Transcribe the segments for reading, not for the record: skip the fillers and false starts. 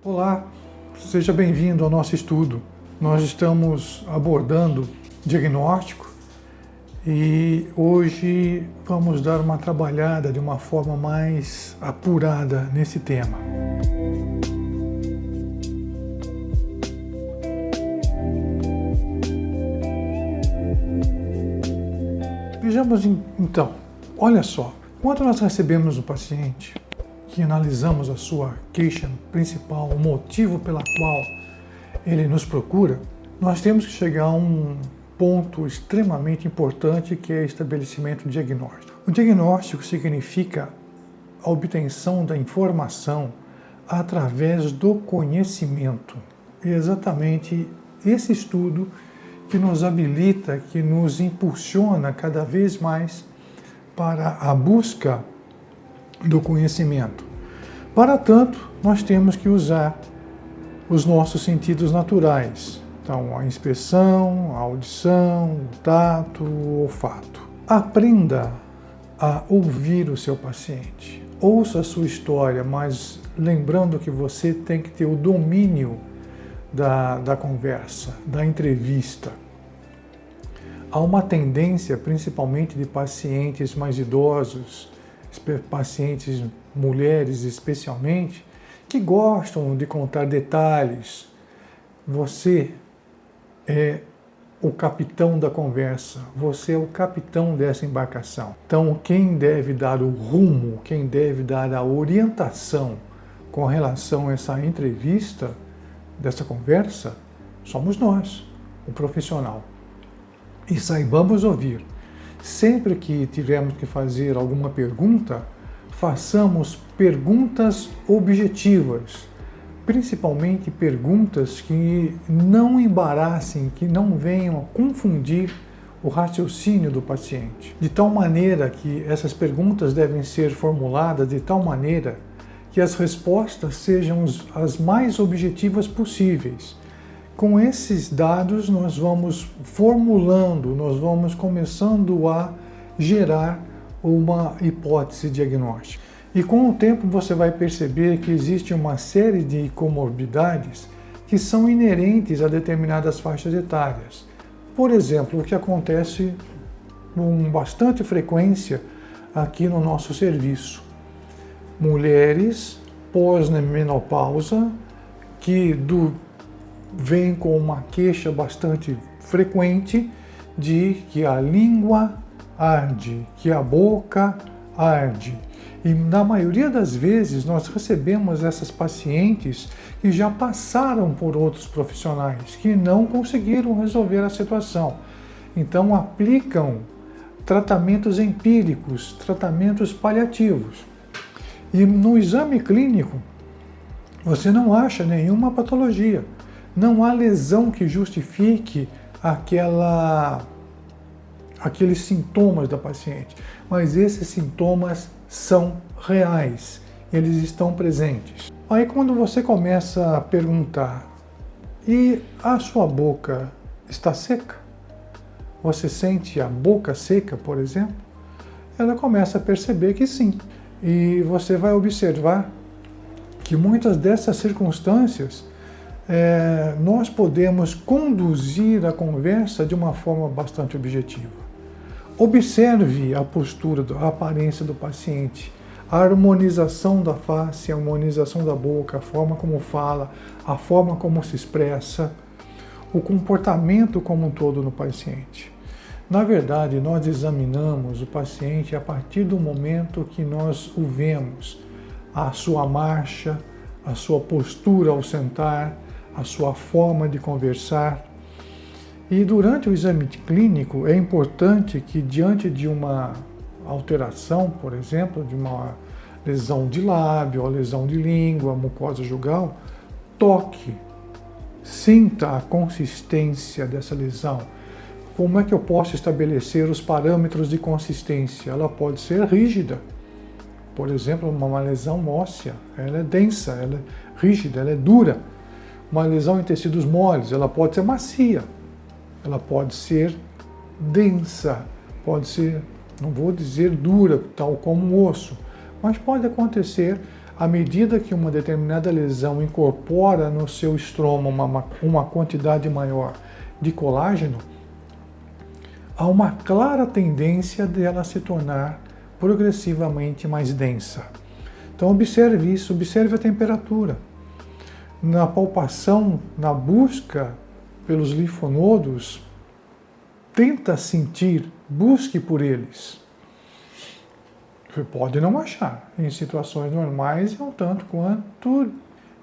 Olá, seja bem-vindo ao nosso estudo. Nós estamos abordando diagnóstico e hoje vamos dar uma trabalhada de uma forma mais apurada nesse tema. Vejamos então, olha só, quando nós recebemos o paciente, que analisamos a sua queixa principal, o motivo pela qual ele nos procura, nós temos que chegar a um ponto extremamente importante que é o estabelecimento do diagnóstico. O diagnóstico significa a obtenção da informação através do conhecimento. É exatamente esse estudo que nos habilita, que nos impulsiona cada vez mais para a busca do conhecimento. Para tanto, nós temos que usar os nossos sentidos naturais. Então, a inspeção, a audição, o tato, o olfato. Aprenda a ouvir o seu paciente. Ouça a sua história, mas lembrando que você tem que ter o domínio da conversa, da entrevista. Há uma tendência, principalmente de pacientes mais idosos, pacientes mulheres especialmente, que gostam de contar detalhes. Você é o capitão da conversa, você é o capitão dessa embarcação. Então, quem deve dar o rumo, quem deve dar a orientação com relação a essa entrevista, dessa conversa, somos nós, o profissional. E saibamos ouvir. Sempre que tivermos que fazer alguma pergunta, façamos perguntas objetivas, principalmente perguntas que não embaraçem, que não venham a confundir o raciocínio do paciente. De tal maneira que essas perguntas devem ser formuladas de tal maneira que as respostas sejam as mais objetivas possíveis. Com esses dados, nós vamos formulando, nós vamos começando a gerar uma hipótese diagnóstica. E com o tempo você vai perceber que existe uma série de comorbidades que são inerentes a determinadas faixas etárias. Por exemplo, o que acontece com bastante frequência aqui no nosso serviço. Mulheres pós-menopausa que vem com uma queixa bastante frequente de que a língua arde, que a boca arde. E na maioria das vezes nós recebemos essas pacientes que já passaram por outros profissionais, que não conseguiram resolver a situação. Então aplicam tratamentos empíricos, tratamentos paliativos. E no exame clínico você não acha nenhuma patologia. Não há lesão que justifique aqueles sintomas da paciente, mas esses sintomas são reais, eles estão presentes. Aí quando você começa a perguntar, e a sua boca está seca? Você sente a boca seca, por exemplo? Ela começa a perceber que sim, e você vai observar que muitas dessas circunstâncias nós podemos conduzir a conversa de uma forma bastante objetiva. Observe a postura, a aparência do paciente, a harmonização da face, a harmonização da boca, a forma como fala, a forma como se expressa, o comportamento como um todo no paciente. Na verdade, nós examinamos o paciente a partir do momento que nós o vemos, a sua marcha, a sua postura ao sentar, a sua forma de conversar. E durante o exame clínico é importante que, diante de uma alteração, por exemplo, de uma lesão de lábio, ou lesão de língua, mucosa jugal, toque, sinta a consistência dessa lesão. Como é que eu posso estabelecer os parâmetros de consistência? Ela pode ser rígida. Por exemplo, uma lesão óssea, ela é densa, ela é rígida, ela é dura. Uma lesão em tecidos moles, ela pode ser macia, ela pode ser densa, pode ser, não vou dizer dura, tal como o osso, mas pode acontecer à medida que uma determinada lesão incorpora no seu estroma uma quantidade maior de colágeno, há uma clara tendência dela se tornar progressivamente mais densa. Então observe isso, observe a temperatura. Na palpação, na busca pelos linfonodos, tenta sentir, busque por eles. Você pode não achar. Em situações normais é um tanto quanto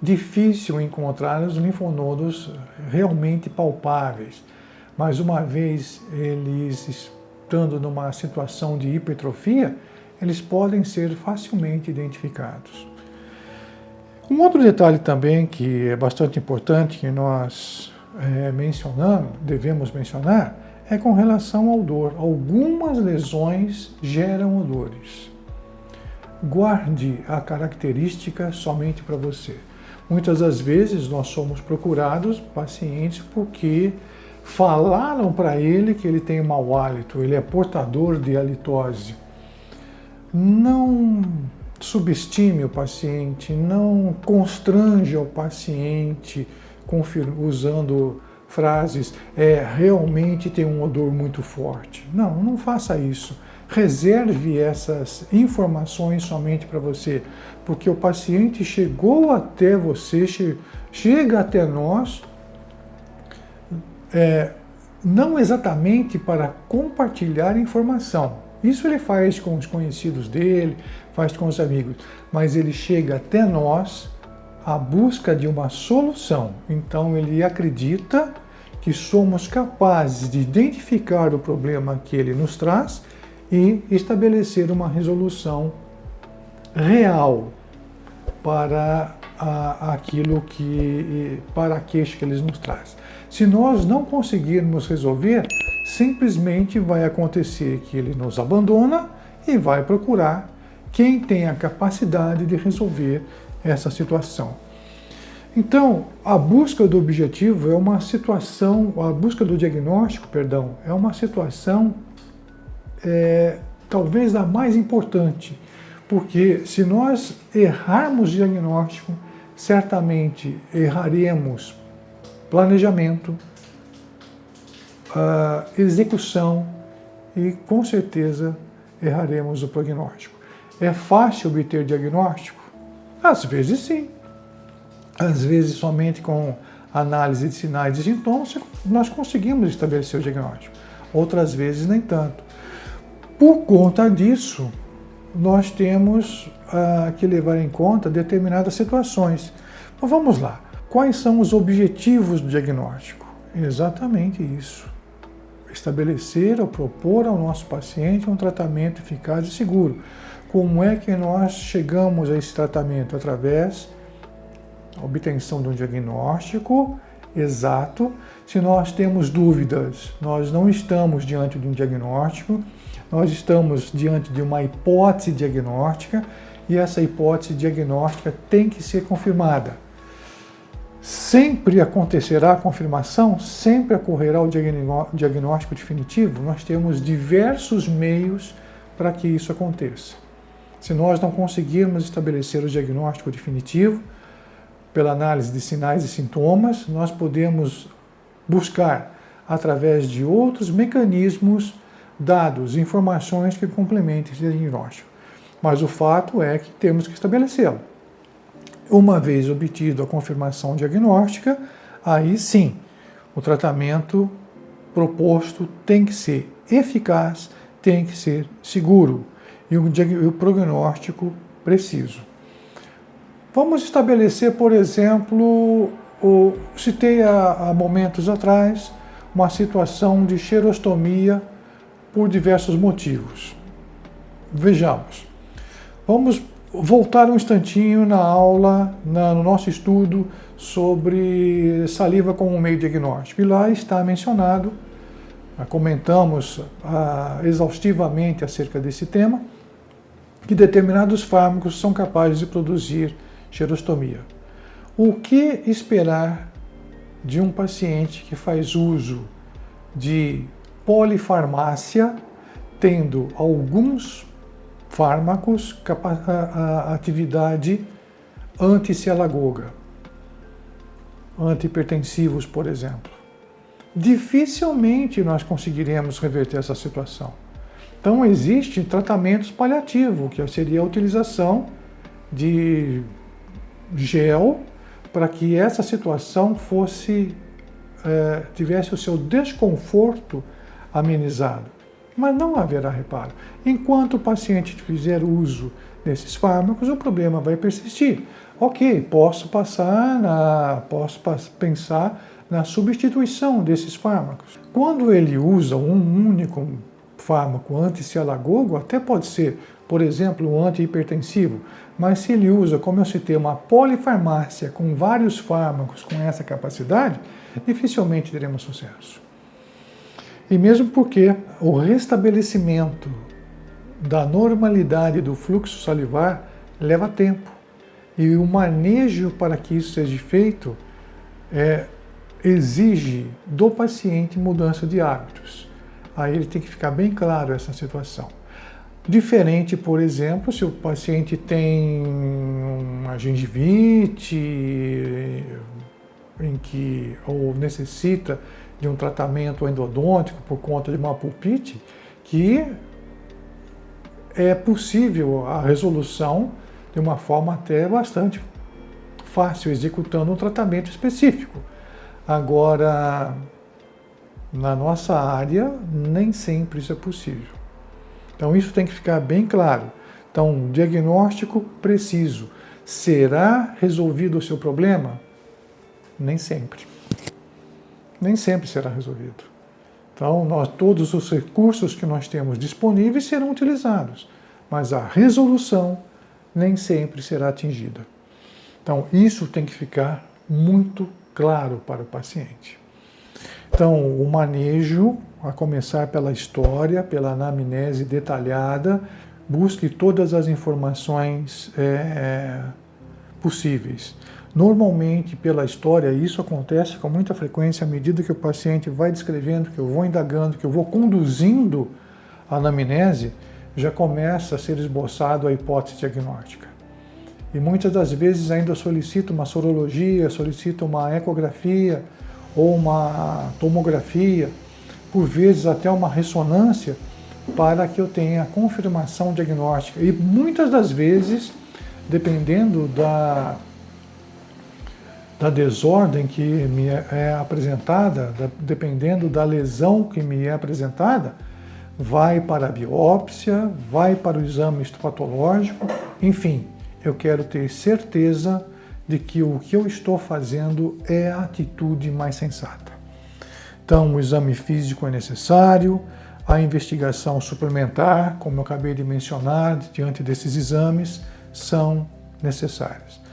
difícil encontrar os linfonodos realmente palpáveis. Mas uma vez eles estando numa situação de hipertrofia, eles podem ser facilmente identificados. Um outro detalhe também que é bastante importante que nós devemos mencionar, é com relação ao odor. Algumas lesões geram odores. Guarde a característica somente para você. Muitas das vezes nós somos procurados pacientes porque falaram para ele que ele tem mau hálito, ele é portador de halitose. Não subestime o paciente, não constranja o paciente usando frases, realmente tem um odor muito forte. Não, não faça isso. Reserve essas informações somente para você, porque o paciente chegou até você, chega até nós, não exatamente para compartilhar informação. Isso ele faz com os conhecidos dele, faz com os amigos, mas ele chega até nós à busca de uma solução. Então ele acredita que somos capazes de identificar o problema que ele nos traz e estabelecer uma resolução real para para a queixa que ele nos traz. Se nós não conseguirmos resolver, simplesmente vai acontecer que ele nos abandona e vai procurar quem tem a capacidade de resolver essa situação. Então, a busca do objetivo é uma situação, a busca do diagnóstico, é uma situação talvez a mais importante, porque se nós errarmos diagnóstico, certamente erraremos planejamento, execução e com certeza erraremos o prognóstico. É fácil obter diagnóstico? Às vezes sim. Às vezes somente com análise de sinais e sintomas nós conseguimos estabelecer o diagnóstico. Outras vezes nem tanto. Por conta disso, nós temos que levar em conta determinadas situações. Mas vamos lá. Quais são os objetivos do diagnóstico? Exatamente isso. Estabelecer ou propor ao nosso paciente um tratamento eficaz e seguro. Como é que nós chegamos a esse tratamento? Através da obtenção de um diagnóstico exato. Se nós temos dúvidas, nós não estamos diante de um diagnóstico, nós estamos diante de uma hipótese diagnóstica e essa hipótese diagnóstica tem que ser confirmada. Sempre acontecerá a confirmação? Sempre ocorrerá o diagnóstico definitivo? Nós temos diversos meios para que isso aconteça. Se nós não conseguirmos estabelecer o diagnóstico definitivo, pela análise de sinais e sintomas, nós podemos buscar, através de outros mecanismos, dados, informações que complementem esse diagnóstico. Mas o fato é que temos que estabelecê-lo. Uma vez obtido a confirmação diagnóstica, aí sim, o tratamento proposto tem que ser eficaz, tem que ser seguro e o prognóstico preciso. Vamos estabelecer, por exemplo, citei há momentos atrás, uma situação de xerostomia por diversos motivos. Vejamos. Vamos voltar um instantinho na aula, no nosso estudo sobre saliva como meio diagnóstico. E lá está mencionado, comentamos exaustivamente acerca desse tema, que determinados fármacos são capazes de produzir xerostomia. O que esperar de um paciente que faz uso de polifarmácia, tendo alguns fármacos a atividade anti-cialagoga, antihipertensivos, por exemplo. Dificilmente nós conseguiremos reverter essa situação. Então, existem tratamentos paliativos, que seria a utilização de gel para que essa situação tivesse o seu desconforto amenizado. Mas não haverá reparo. Enquanto o paciente fizer uso desses fármacos, o problema vai persistir. Ok, posso pensar na substituição desses fármacos. Quando ele usa um único fármaco anti-cialagogo, até pode ser, por exemplo, um antihipertensivo, mas se ele usa, como eu citei, uma polifarmácia com vários fármacos com essa capacidade, dificilmente teremos sucesso. E mesmo porque o restabelecimento da normalidade do fluxo salivar leva tempo. E o manejo para que isso seja feito exige do paciente mudança de hábitos. Aí ele tem que ficar bem claro essa situação. Diferente, por exemplo, se o paciente tem uma gengivite ou necessita de um tratamento endodôntico por conta de uma pulpite, que é possível a resolução de uma forma até bastante fácil, executando um tratamento específico. Agora, na nossa área, nem sempre isso é possível. Então, isso tem que ficar bem claro. Então, diagnóstico preciso. Será resolvido o seu problema? Nem sempre. Nem sempre será resolvido. Então, todos os recursos que nós temos disponíveis serão utilizados, mas a resolução nem sempre será atingida. Então, isso tem que ficar muito claro para o paciente. Então, o manejo, a começar pela história, pela anamnese detalhada, busque todas as informações possíveis. Normalmente, pela história, isso acontece com muita frequência à medida que o paciente vai descrevendo, que eu vou indagando, que eu vou conduzindo a anamnese, já começa a ser esboçado a hipótese diagnóstica. E muitas das vezes ainda solicito uma sorologia, solicito uma ecografia ou uma tomografia, por vezes até uma ressonância, para que eu tenha a confirmação diagnóstica. E muitas das vezes, dependendo da desordem que me é apresentada, dependendo da lesão que me é apresentada, vai para a biópsia, vai para o exame histopatológico, enfim, eu quero ter certeza de que o que eu estou fazendo é a atitude mais sensata. Então, o exame físico é necessário, a investigação suplementar, como eu acabei de mencionar, diante desses exames, são necessárias.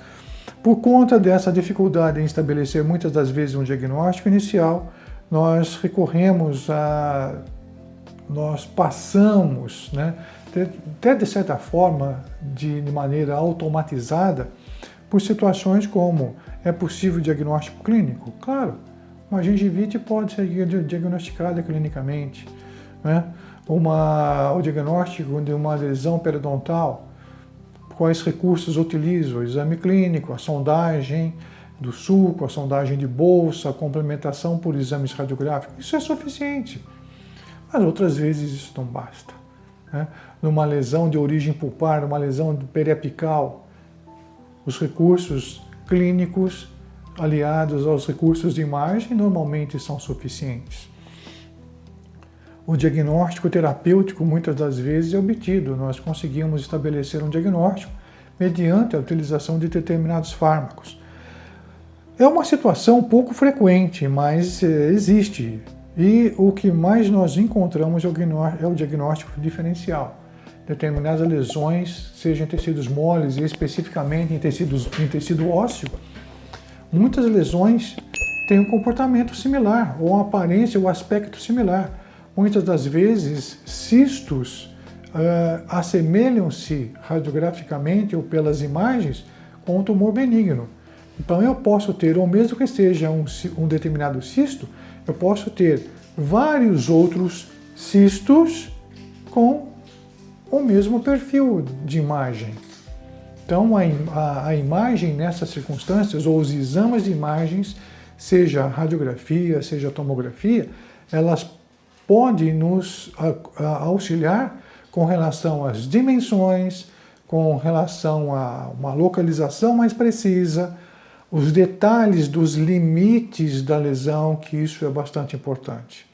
Por conta dessa dificuldade em estabelecer muitas das vezes um diagnóstico inicial, nós passamos, até de certa forma, de maneira automatizada, por situações como: é possível diagnóstico clínico? Claro, uma gengivite pode ser diagnosticada clinicamente, o diagnóstico de uma lesão periodontal, quais recursos utilizo? O exame clínico, a sondagem do sulco, a sondagem de bolsa, a complementação por exames radiográficos. Isso é suficiente. Mas outras vezes isso não basta. Numa lesão de origem pulpar, numa lesão periapical, os recursos clínicos aliados aos recursos de imagem normalmente são suficientes. O diagnóstico terapêutico muitas das vezes é obtido. Nós conseguimos estabelecer um diagnóstico mediante a utilização de determinados fármacos. É uma situação pouco frequente, mas existe. E o que mais nós encontramos é o diagnóstico diferencial. Determinadas lesões, seja em tecidos moles e especificamente em tecido ósseo, muitas lesões têm um comportamento similar, ou uma aparência ou aspecto similar. Muitas das vezes, cistos assemelham-se radiograficamente ou pelas imagens com um tumor benigno. Então eu posso ter, ou mesmo que seja um determinado cisto, eu posso ter vários outros cistos com o mesmo perfil de imagem. Então, a imagem nessas circunstâncias, ou os exames de imagens, seja radiografia, seja tomografia, elas podem nos auxiliar com relação às dimensões, com relação a uma localização mais precisa, os detalhes dos limites da lesão, que isso é bastante importante.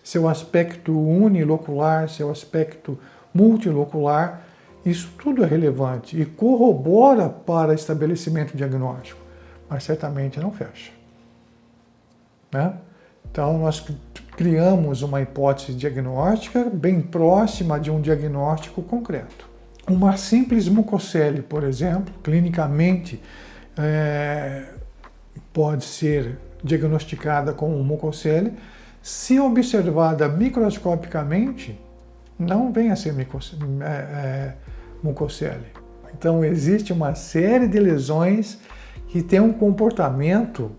Seu aspecto unilocular, seu aspecto multilocular, isso tudo é relevante e corrobora para estabelecimento diagnóstico, mas certamente não fecha, né? Então, nós criamos uma hipótese diagnóstica bem próxima de um diagnóstico concreto. Uma simples mucocele, por exemplo, clinicamente pode ser diagnosticada como mucocele. Se observada microscopicamente, não vem a ser mucocele. Então, existe uma série de lesões que têm um comportamento,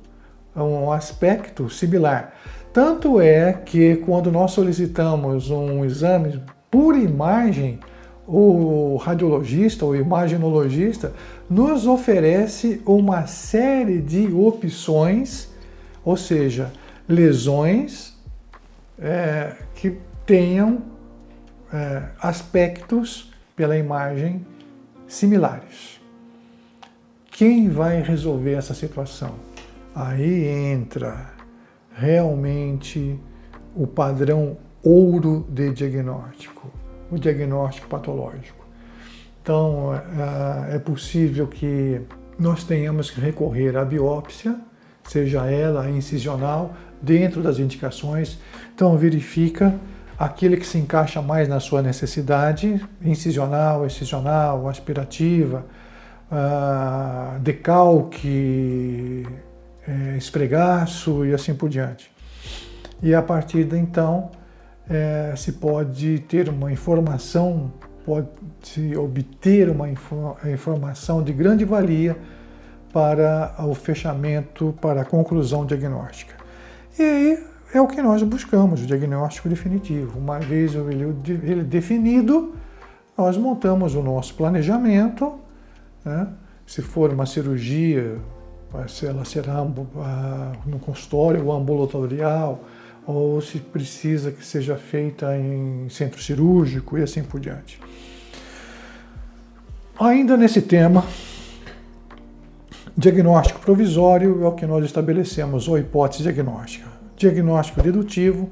um aspecto similar. Tanto é que quando nós solicitamos um exame por imagem, o radiologista ou imaginologista nos oferece uma série de opções, ou seja, lesões que tenham aspectos pela imagem similares. Quem vai resolver essa situação? Aí entra realmente o padrão ouro de diagnóstico, o diagnóstico patológico. Então, é possível que nós tenhamos que recorrer à biópsia, seja ela incisional, dentro das indicações. Então, verifica aquele que se encaixa mais na sua necessidade, incisional, excisional, aspirativa, decalque, esfregaço e assim por diante. E a partir de então, se pode ter uma informação, pode-se obter uma informação de grande valia para o fechamento, para a conclusão diagnóstica. E aí é o que nós buscamos, o diagnóstico definitivo. Uma vez ele definido, nós montamos o nosso planejamento, né? Se for uma cirurgia, ela será no consultório ou ambulatorial, ou se precisa que seja feita em centro cirúrgico e assim por diante. Ainda nesse tema, diagnóstico provisório é o que nós estabelecemos, ou hipótese diagnóstica. Diagnóstico dedutivo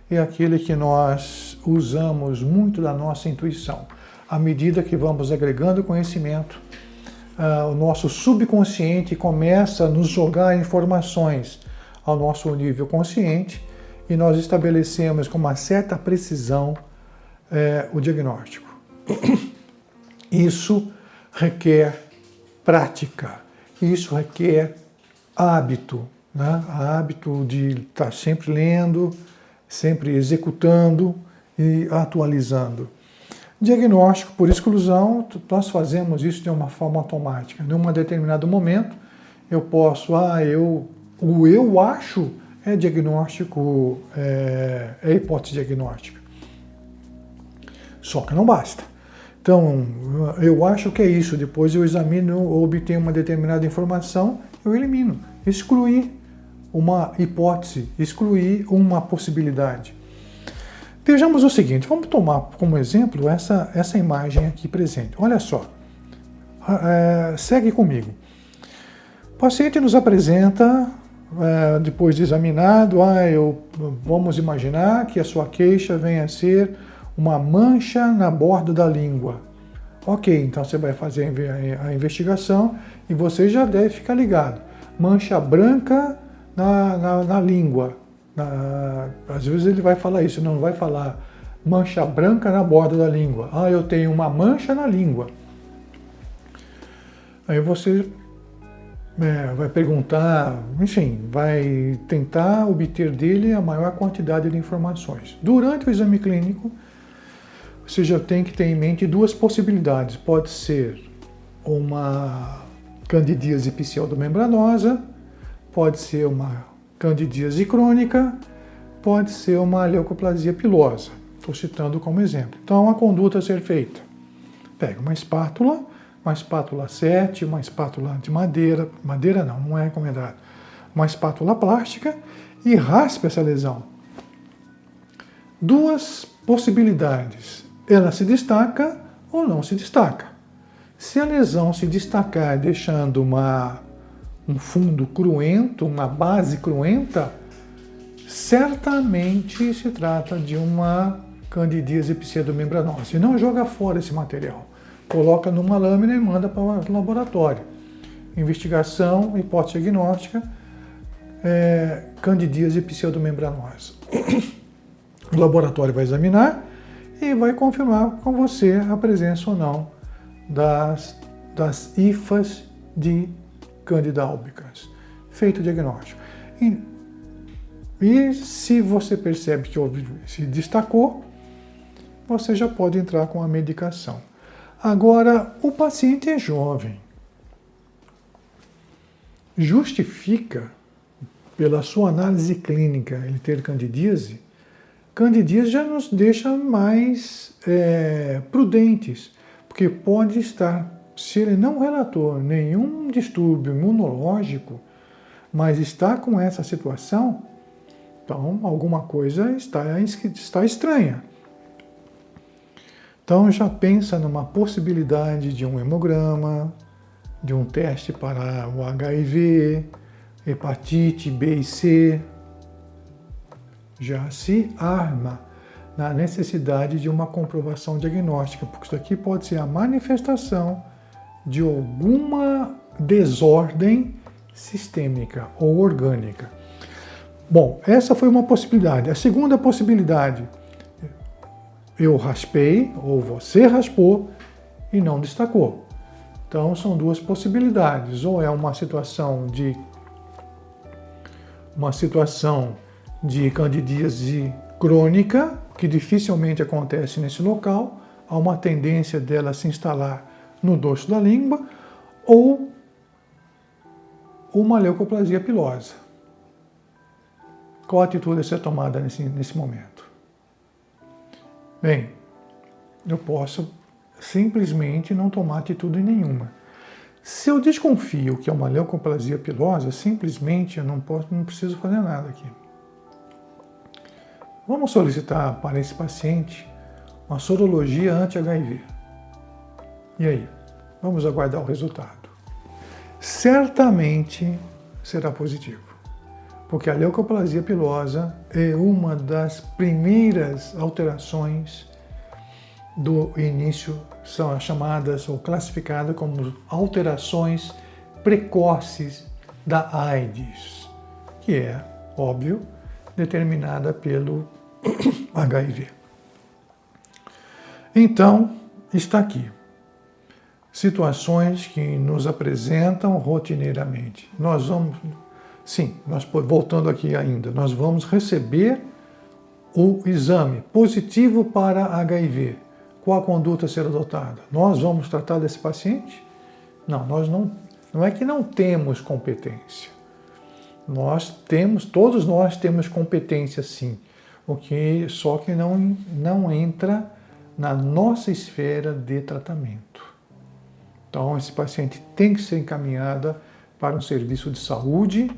é aquele que nós usamos muito da nossa intuição. À medida que vamos agregando conhecimento, o nosso subconsciente começa a nos jogar informações ao nosso nível consciente e nós estabelecemos com uma certa precisão o diagnóstico. Isso requer prática, isso requer hábito, né? Hábito de estar sempre lendo, sempre executando e atualizando. Diagnóstico por exclusão, nós fazemos isso de uma forma automática. Em um determinado momento, eu posso, eu acho é diagnóstico, é hipótese diagnóstica. Só que não basta. Então, eu acho que é isso, depois eu examino ou obtenho uma determinada informação, eu elimino, excluir uma hipótese, excluir uma possibilidade. Vejamos o seguinte, vamos tomar como exemplo essa imagem aqui presente. Olha só, segue comigo. O paciente nos apresenta, depois de examinado, vamos imaginar que a sua queixa venha a ser uma mancha na borda da língua. Ok, então você vai fazer a investigação e você já deve ficar ligado. Mancha branca na língua. Às vezes ele vai falar isso, não vai falar mancha branca na borda da língua. Eu tenho uma mancha na língua. Aí você vai perguntar, enfim, vai tentar obter dele a maior quantidade de informações. Durante o exame clínico, você já tem que ter em mente duas possibilidades. Pode ser uma candidíase pseudomembranosa, pode ser uma candidíase crônica, pode ser uma leucoplasia pilosa. Estou citando como exemplo. Então, a conduta a ser feita. Pega uma espátula, uma espátula 7, uma espátula de madeira não é recomendado, uma espátula plástica e raspe essa lesão. Duas possibilidades, ela se destaca ou não se destaca. Se a lesão se destacar deixando um fundo cruento, uma base cruenta, certamente se trata de uma candidíase pseudomembranosa. E não joga fora esse material. Coloca numa lâmina e manda para o laboratório. Investigação, hipótese diagnóstica, candidíase pseudomembranosa. O laboratório vai examinar e vai confirmar com você a presença ou não das hifas de Candida albicans. Feito o diagnóstico. E se você percebe que se destacou, você já pode entrar com a medicação. Agora, o paciente é jovem. Justifica, pela sua análise clínica, ele ter candidíase? Candidíase já nos deixa mais prudentes, porque pode estar, se ele não relatou nenhum distúrbio imunológico, mas está com essa situação, então alguma coisa está estranha. Então já pensa numa possibilidade de um hemograma, de um teste para o HIV, hepatite B e C. Já se arma na necessidade de uma comprovação diagnóstica, porque isso aqui pode ser a manifestação de alguma desordem sistêmica ou orgânica. Bom, essa foi uma possibilidade. A segunda possibilidade, eu raspei ou você raspou e não destacou. Então são duas possibilidades. Ou é uma situação de candidíase crônica, que dificilmente acontece nesse local, há uma tendência dela se instalar no dorso da língua, ou uma leucoplasia pilosa. Qual atitude a ser tomada nesse momento? Bem, eu posso simplesmente não tomar atitude nenhuma. Se eu desconfio que é uma leucoplasia pilosa, simplesmente eu não preciso fazer nada aqui. Vamos solicitar para esse paciente uma sorologia anti-HIV. E aí? Vamos aguardar o resultado. Certamente será positivo, porque a leucoplasia pilosa é uma das primeiras alterações do início, são chamadas ou classificadas como alterações precoces da AIDS, que é, óbvio, determinada pelo HIV. Então, está aqui. Situações que nos apresentam rotineiramente. Voltando aqui ainda, nós vamos receber o exame positivo para HIV. Qual a conduta a ser adotada? Nós vamos tratar desse paciente? Não, não é que não temos competência. Todos nós temos competência sim, só que não entra na nossa esfera de tratamento. Então, esse paciente tem que ser encaminhado para um serviço de saúde.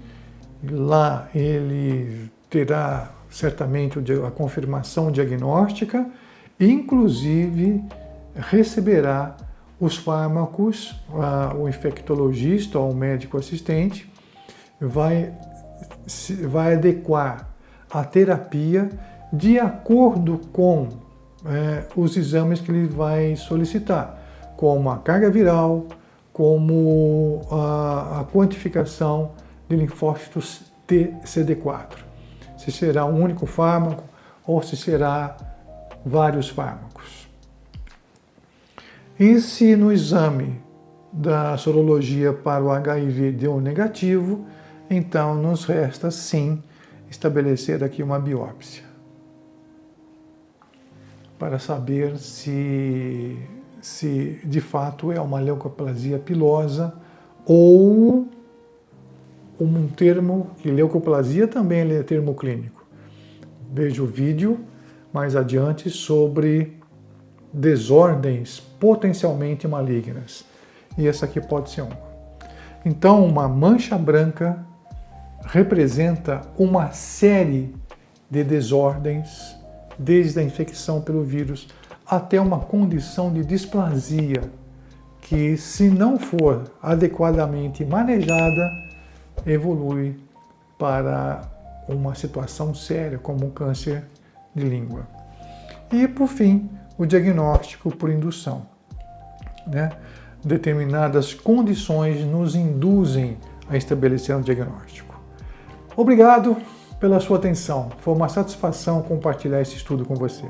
Lá ele terá certamente a confirmação diagnóstica, inclusive receberá os fármacos, o infectologista ou o médico assistente vai adequar a terapia de acordo com os exames que ele vai solicitar, como a carga viral, como a quantificação de linfócitos TCD4. Se será um único fármaco ou se será vários fármacos. E se no exame da sorologia para o HIV deu negativo, então nos resta sim estabelecer aqui uma biópsia para saber se de fato é uma leucoplasia pilosa ou um termo, que leucoplasia também é termo clínico. Veja o vídeo mais adiante sobre desordens potencialmente malignas. e essa aqui pode ser uma. Então, uma mancha branca representa uma série de desordens, desde a infecção pelo vírus até uma condição de displasia, que, se não for adequadamente manejada, evolui para uma situação séria, como um câncer de língua. E, por fim, o diagnóstico por indução, né? Determinadas condições nos induzem a estabelecer um diagnóstico. Obrigado pela sua atenção. Foi uma satisfação compartilhar esse estudo com você.